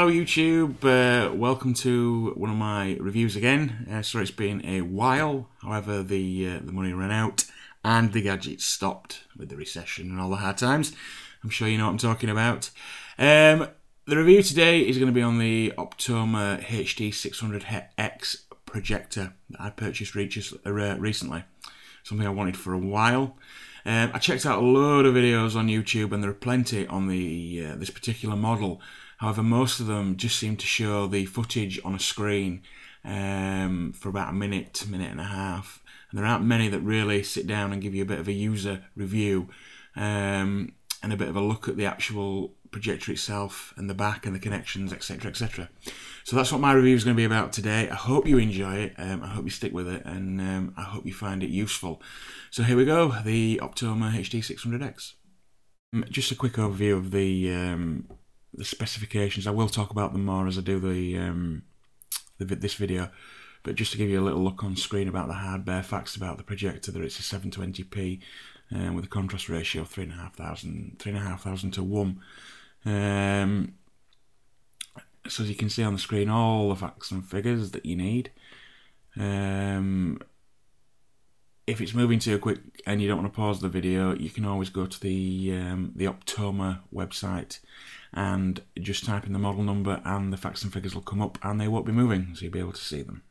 Hello YouTube, welcome to one of my reviews again. Sorry it's been a while, however the money ran out and the gadgets stopped with the recession and all the hard times. I'm sure you know what I'm talking about. The review today is going to be on the Optoma Hd600X projector that I purchased recently. Something I wanted for a while. I checked out a load of videos on YouTube and there are plenty on the this particular model. However, most of them just seem to show the footage on a screen for about a minute and a half. And there aren't many that really sit down and give you a bit of a user review and a bit of a look at the actual projector itself and the back and the connections, etc, etc. So that's what my review is going to be about today. I hope you enjoy it, I hope you stick with it, and I hope you find it useful. So here we go, the Optoma Hd600X. Just a quick overview of the specifications. I will talk about them more as I do this video, but just to give you a little look on screen about the hard bare facts about the projector, that it's a 720p with a contrast ratio of 3,500 to 1. So as you can see on the screen, all the facts and figures that you need. If it's moving too quick and you don't want to pause the video, you can always go to the Optoma website and just type in the model number and the facts and figures will come up and they won't be moving, so you'll be able to see them.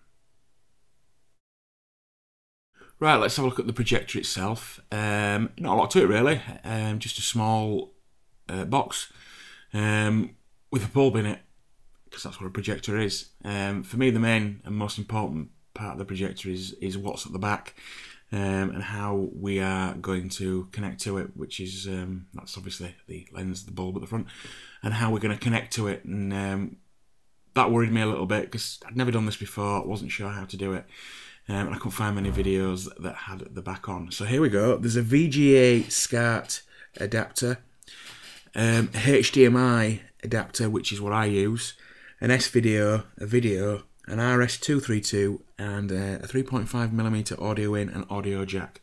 Right, let's have a look at the projector itself. Not a lot to it really, just a small box with a bulb in it, because that's what a projector is. For me, the main and most important part of the projector is what's at the back. And how we are going to connect to it, which is that's obviously the lens, the bulb at the front, and how we're going to connect to it. And that worried me a little bit because I'd never done this before, wasn't sure how to do it, and I couldn't find many videos that had the back on. So here we go. There's a VGA SCART adapter, HDMI adapter, which is what I use, an S-video, a video, an RS-232 and a 3.5mm audio in and audio jack.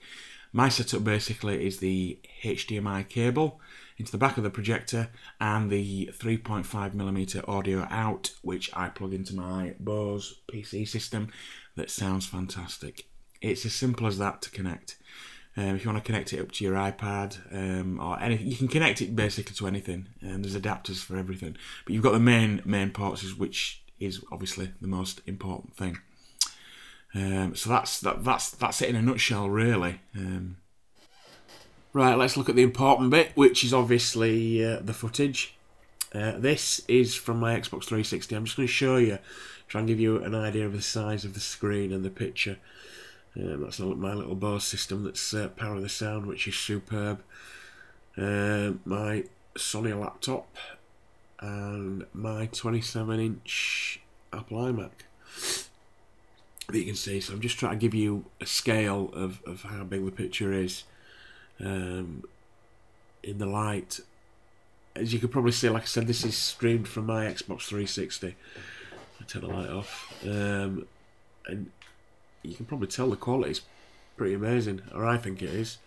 My setup basically is the HDMI cable into the back of the projector and the 3.5mm audio out, which I plug into my Bose PC system that sounds fantastic. It's as simple as that to connect. If you want to connect it up to your iPad or anything, you can connect it basically to anything, and there's adapters for everything. But you've got the main ports, which is obviously the most important thing. So that's it in a nutshell, really. Right, let's look at the important bit, which is obviously the footage. This is from my Xbox 360. I'm just going to show you, try and give you an idea of the size of the screen and the picture. That's my little Bose system that's powering the sound, which is superb. My Sony laptop and my 27-inch Apple iMac that you can see. So I'm just trying to give you a scale of how big the picture is in the light. As you can probably see, like I said, this is streamed from my Xbox 360. I turn the light off, and you can probably tell the quality is pretty amazing, or I think it is.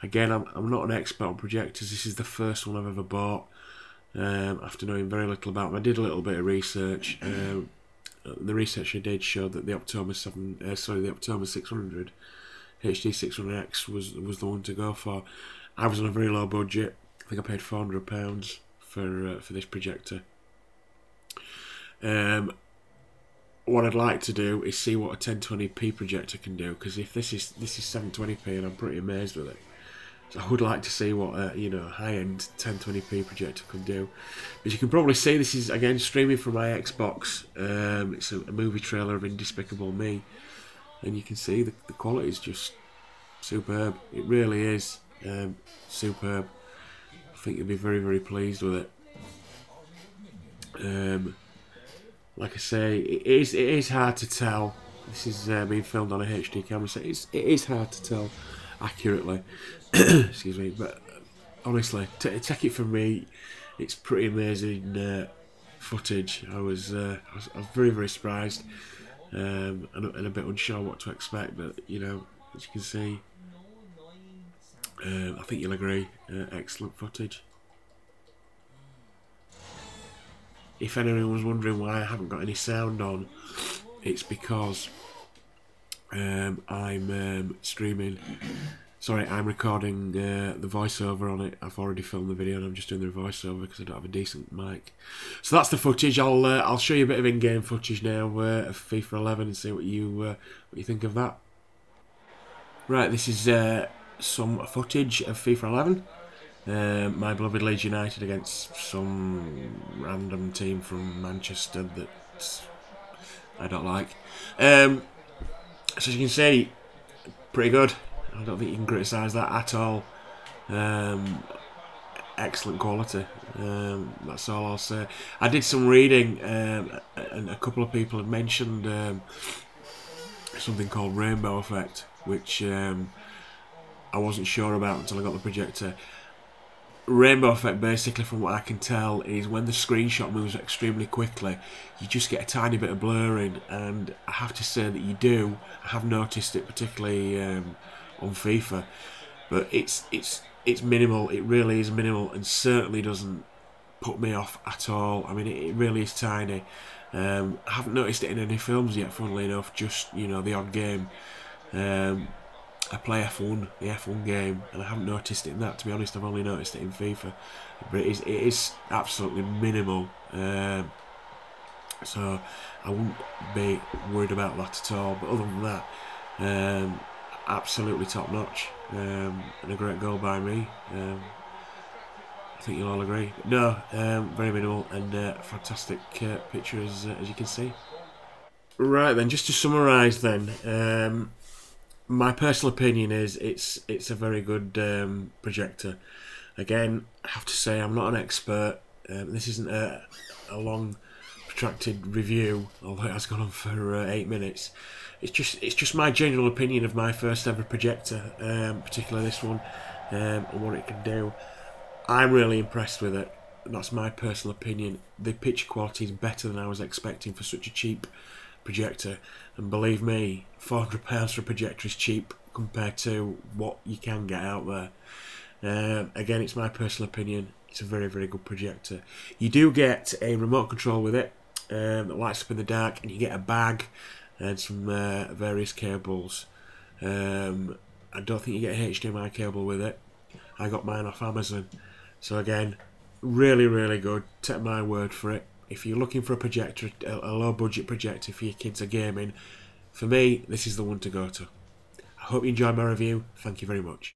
Again, I'm not an expert on projectors. This is the first one I've ever bought. After knowing very little about them, I did a little bit of research. The research I did showed that the Optoma 600 Hd600X was the one to go for. I was on a very low budget. I think I paid £400 for this projector. What I'd like to do is see what a 1020p projector can do, because if this is 720p, and I'm pretty amazed with it. So I would like to see what a high-end 1020p projector could do. As you can probably see, this is again streaming from my Xbox. It's a movie trailer of Indespicable Me, and you can see the quality is just superb. It really is superb. I think you'll be very, very pleased with it. Like I say, it is hard to tell. This is being filmed on a HD camera, so it is hard to tell accurately. Excuse me, but honestly, take it from me, it's pretty amazing footage. I was very, very surprised and a bit unsure what to expect, but as you can see, I think you'll agree, excellent footage. if anyone was wondering why I haven't got any sound on, it's because I'm streaming. Sorry, I'm recording the voiceover on it. I've already filmed the video and I'm just doing the voiceover because I don't have a decent mic. So that's the footage. I'll show you a bit of in-game footage now of FIFA 11 and see what you think of that. Right, this is some footage of FIFA 11. My beloved Leeds United against some random team from Manchester that I don't like. So as you can see, pretty good. I don't think you can criticise that at all. Excellent quality. That's all I'll say. I did some reading, and a couple of people had mentioned something called rainbow effect, which I wasn't sure about until I got the projector. Rainbow effect, basically, from what I can tell, is when the screenshot moves extremely quickly, you just get a tiny bit of blurring, and I have to say that you do. I have noticed it, particularly on FIFA, but it's minimal. It really is minimal, and certainly doesn't put me off at all. I mean, it really is tiny. I haven't noticed it in any films yet, funnily enough. Just, you know, the odd game. I play F1, the F1 game, and I haven't noticed it in that. To be honest, I've only noticed it in FIFA, but it is absolutely minimal. So I wouldn't be worried about that at all. But other than that, absolutely top notch, and a great goal by me. I think you'll all agree. No, very minimal and fantastic picture as you can see. Right then, just to summarise then. My personal opinion is it's a very good projector. Again, I have to say I'm not an expert. This isn't a long, protracted review, although it has gone on for 8 minutes. It's just my general opinion of my first ever projector, particularly this one, and what it can do. I'm really impressed with it. That's my personal opinion. The picture quality is better than I was expecting for such a cheap projector, and believe me, £400 for a projector is cheap compared to what you can get out there. Again, it's my personal opinion. It's a very, very good projector. You do get a remote control with it that lights up in the dark, and you get a bag and some various cables. I don't think you get a HDMI cable with it. I got mine off Amazon. So again, really, really good. Take my word for it. If you're looking for a projector, a low budget projector for your kids are gaming, for me, this is the one to go to. I hope you enjoyed my review. Thank you very much.